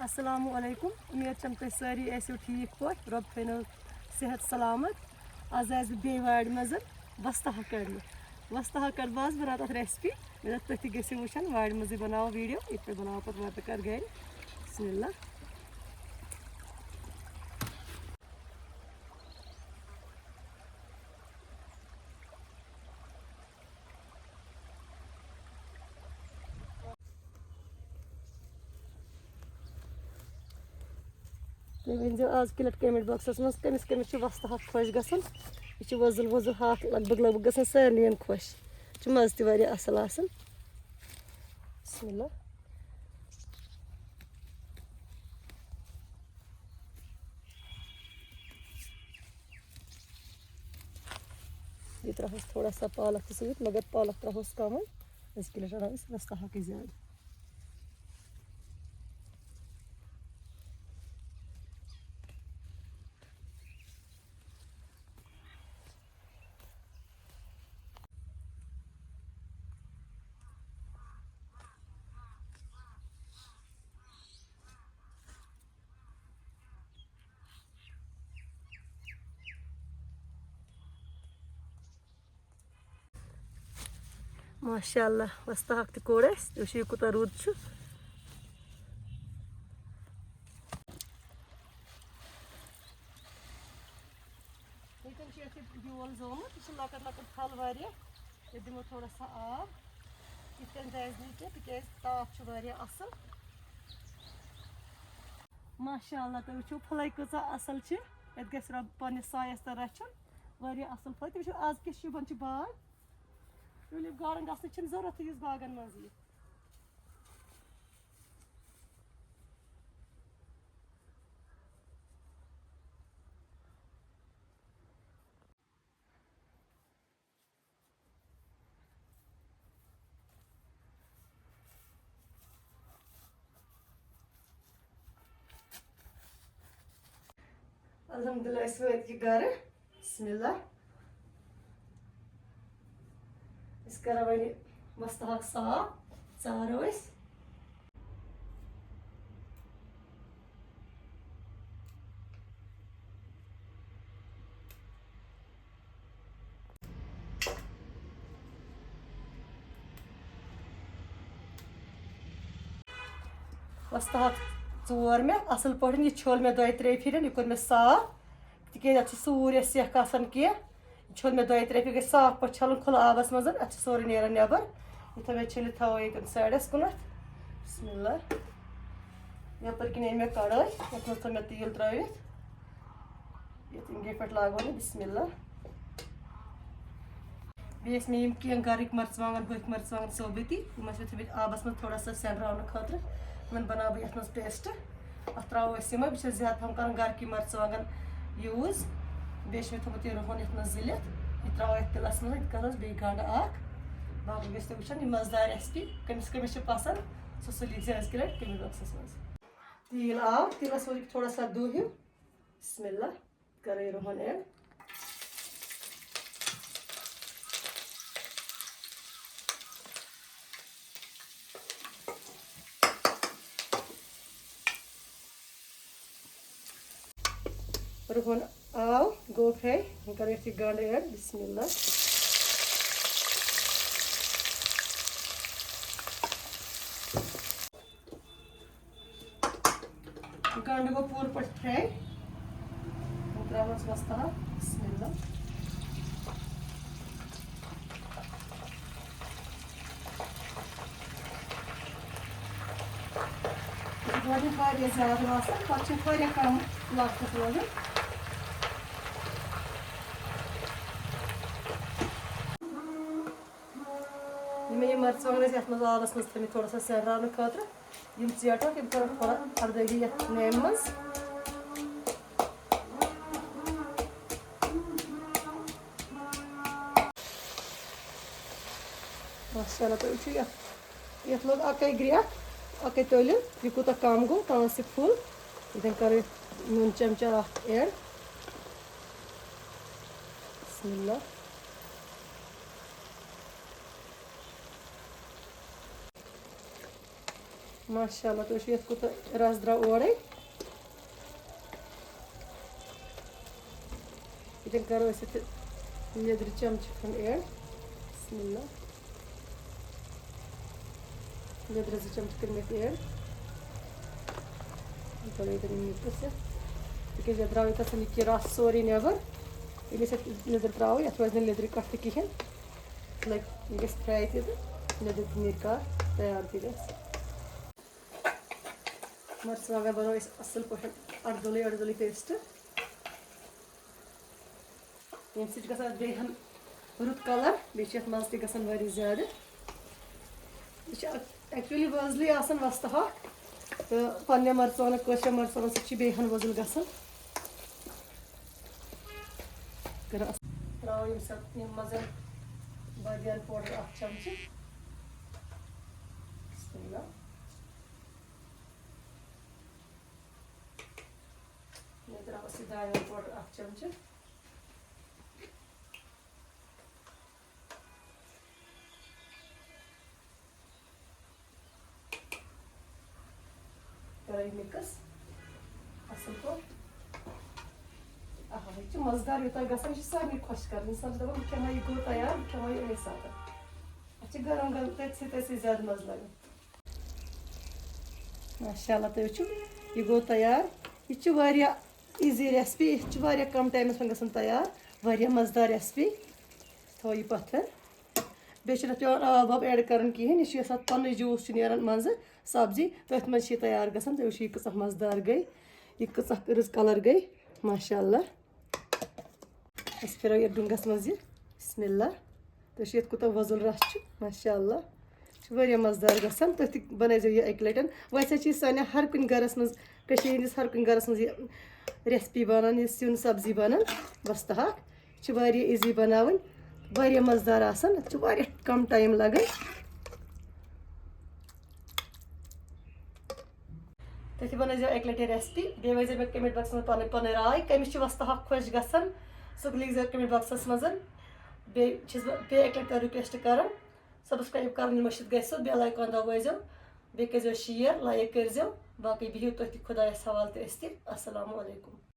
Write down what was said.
अस्सलामु अलैकुम। उम्मीद छम तुम सारी ऐसो ठीक पे रब थो सेहत सलामत। आज आस बे वाड़ मज वस्तः कड़न वस्तः कड़ बस बना तथ रेसिपी मे तुम गो वुचान वाड़ मज बनाओ वीडियो इत पे बनाओ पे वत कर गर बिस्मिल्लाह। तुम वन आज कलट कमेंट बॉक्सस मज कमिस कमिस वस्तः खुश गसन यह वजुल वजुल हाक लगभग गसन सारे खुश मज तह असल आसन। बिस्मिल्लाह। ये त्रोस थोड़ा सा पालक सहित मगर पालक त्रोस कम इसके लिए रहा वस्तः के ज्यादा। माशाअल्लाह वस्तः तो कोड़ वो कूत रुद बेल जोमुत यह लकट लकट थल वारिया दिमो थोड़ा सा आब इत दाज नीचे ताप असल। माशाअल्लाह तुम वो फल कच असल ये गस रब पे सायस तो रचन वारिया असल फल तुम आज किस शुभन बाग टूलिप गार्डन गसन जरूरत इस बागन मज। अल्हम्दुलिल्लाह वत यह गर बिस्मिल्लाह। कर वन वस्तः साफ चारो वस्तः चोर मे असल पे यह छोल मे दो त्रे फिर यह कोर मे साफ तक सूर्य सेख आसान कह छोल मे दो त्रे फिर गई साफ पे छलन खुला आबस मज अत सोरे नेरान नबर यह थो छलित थो ये साइडस कुन बिस्मिल्लाह। यपर किन मे कड़ाई ये थो मे तेल त्रित ये इंगे पे लागो बिस्मिल्लाह। बेस मे कह घर मरचवान होथ मरचवान सोबती थमित आबस मज थोड़ा सा सेनरावन खतर वन बना बह ये पेस्ट अत त्रो बह ज्यादा पहन कर घर की मरचवान यूज बे थोमुत यह रुहन ये जिलित यह त्रो तिलस मज करोस बे गंड बाकी गो तुम वो मजेदार रेसिपी कमिस कमिस पसंद सह लिखे आज कमेंट बॉक्सस मज। तेल आव तिलस वो थोड़ा सा दो हिू बिस्मिल्लाह कर रुहन ऐड रुहन आव गो फ्राई कर गंड ऐड बिस्मिल्लाह। गंड गो पूर पे फ्राई त्रोस वस्तः बिस्मिल्लाह। ज्यादा पे कम लागत रोजान ये मरचवान ये आबस मज थमित थोड़ा सा सेनरावन खतर चेटो तम कर थोड़ा अर्दगी नेम मज माशाअल्लाह तुम ये लोग अके ग्रेट अके तलिन यह कूत कम गो तास फुल ये कर नून चमचा ऐड बिस्मिल्लाह। माशाल्लाह तो ये कुछ रस द्रा ओरे ये करो ऐसे लेदर चमच खंड ऐड बिस्मिल्लाह लेदर चमच कर में ऐड करो इधर मिक्स तिक द्राव ये रस सोरी नबर ये लेदर त्रो ये लेदर कट कहें लग ये फ्राई लेदर नीर का तैयार मर्चवांगन बनाओ असल पे अर्दुल पेस्ट ये गहन रुत कलर बेह मज तह ज्यादा यह एक्चुअली वजल वस्त हाक तो पे मर्चान कशर मर्चान सहन वजल गसान त्रो मज बदियान पाउडर अख चमच दालियान पाउडर अख चमच मिक्स असल पे यह मजदार यूत गसान सारे खुश कर इंसान दपान बह खा यह गो तैयार बह खा अमे सात अत गरम गरम तथी ज्यादा मज लगे माशाल्लाह तुम यह गो तैयार यह ईजी रेसिपी यह कम टाइम में गसान तैयार वारिया मजदार रेसिपी थो यह पत्थर बे पेवान आब वाब ऐड कर कहें यह पन जूस नीरान मज सब्जी तथ मज तैयार गसान तो यह कह मजदार गई यह कह रज कलर गई माशाल्लाह अस फिर ये डूंगस मज बिस्मिल्लाह तो ये कूत वजुल रस माशाल्लाह वारिया मजदार गसान तुम बनाइजो यह अक लटन वैसे साने हर कुछ गरस मज हर कुछ गरस मज रेसिपी बनान यह सिन सब्जी बनान वस्त हाक वारिया इजी बनावन वारिया मजदार आसान वारिया कम टाइम लगन तुम बनाइजो अक लटि रेसिपी बे वजह मे कमेंट बॉक्स में पन राय कमिस वस्त हाक खुश गसान सो लिखो कमेंट बॉक्स मज बे अक लटि रिक्वेस्ट कर सब्सक्राइब कर मशिद गो बेल आइकन दबाइजो बे कर शेयर लाइक कर बाकी बिहू तुम खुदायस हवाले अस्सलामु अलैकुम।